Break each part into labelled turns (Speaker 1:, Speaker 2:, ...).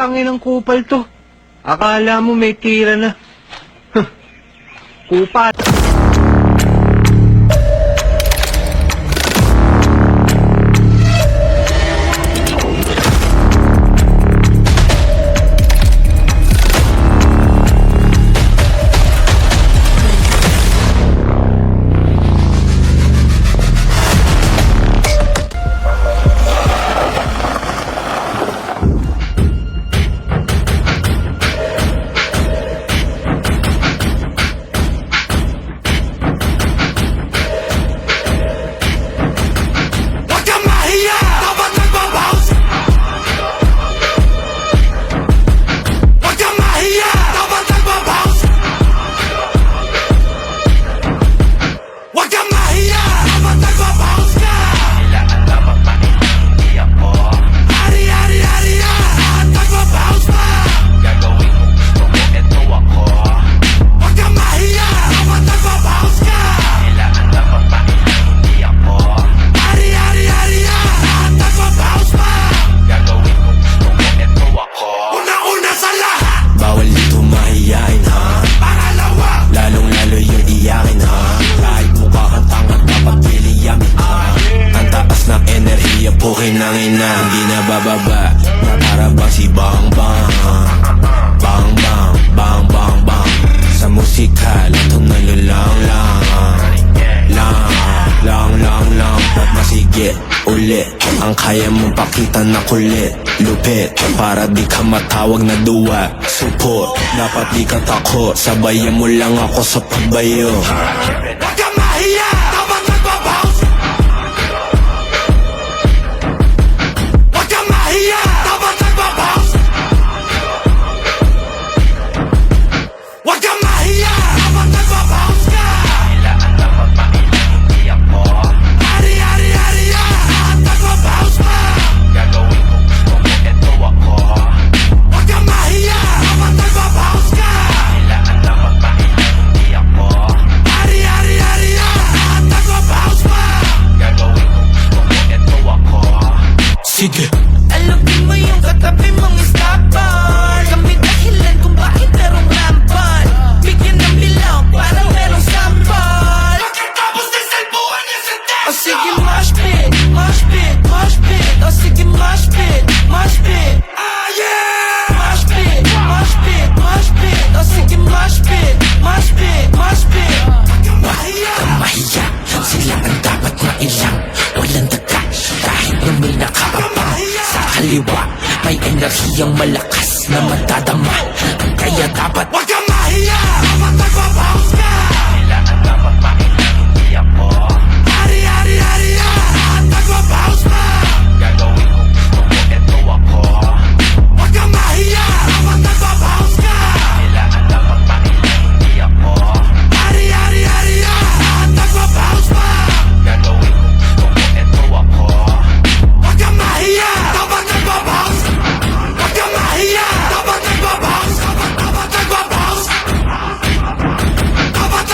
Speaker 1: Tangin ng kupal to. Akala mo may tira na. Kupal.
Speaker 2: Pukin ng ina, hindi na bababa na para bang si Bang Bang. Bang Bang, Bang Bang Bang. Sa musika, lato na lulang lang. Lang at masigit ulit. Ang kaya mong pakita na kulit, lupit, para di ka matawag na duwa. Support, dapat di ka takot, sabayan mo lang ako sa pagbayo.
Speaker 3: Wag ka mahiya, dapat nagbabaws. Wag ka mahiya, dapat nagbabaws. Wag ka mahiya, dapat nagbabaws ka. Kailangan dapat makita hindi ako. Hari ya, nagbabaws pa. Gagawin ko gusto mo, eto ako. Wag ka mahiya, dapat nagbabaws ka. Kailangan dapat makita hindi ako. Hari ya, nagbabaws pa. Gagawin ko gusto mo, eto ako.
Speaker 2: Sige.
Speaker 4: Alugin mo yung katabi mong stopper. Kami dahilan kung bakit merong rampant. Bigyan ng bilaw parang merong sampal.
Speaker 3: Pagkatapos ng salbuhan niya sa death.
Speaker 4: O sige mosh pit, mosh pit, mosh pit. O sige mosh pit, mosh pit.
Speaker 3: Ah yeah!
Speaker 4: Mosh pit, mosh pit, mosh pit. O sige mosh pit, mosh pit, mosh pit.
Speaker 3: Mahiya!
Speaker 2: Mahiya, sila ang dapat mailang. Walang daga, kahit na may nakaabang. Sa kaliwa, may enerhiyang malakas na matadama. Kaya dapat
Speaker 3: Wag ka mahiya! Dapat nagbabaws ka! Kailangan dapat makita hindi ako. Hari ya, nagbabaws pa. Gagawin ko gusto mo, eto ako. Wag ka mahiya! Dapat nagbabaws ka. Kailangan dapat makita hindi ako. Hari ya, nagbabaws pa. Gagawin ko gusto mo, eto ako. Wag ka mahiya! Dapat nagbabaws. Wag ka mahiya! Dapat nagbabaws. Dapat nagbabaws. Dapat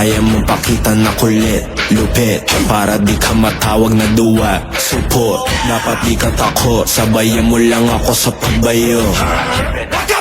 Speaker 2: kaya mo pakita na kulit, lupit, para di ka matawag na duwa, supot, dapat di ka takot, sabayan mo lang ako sa pagbayo.
Speaker 3: Wag ka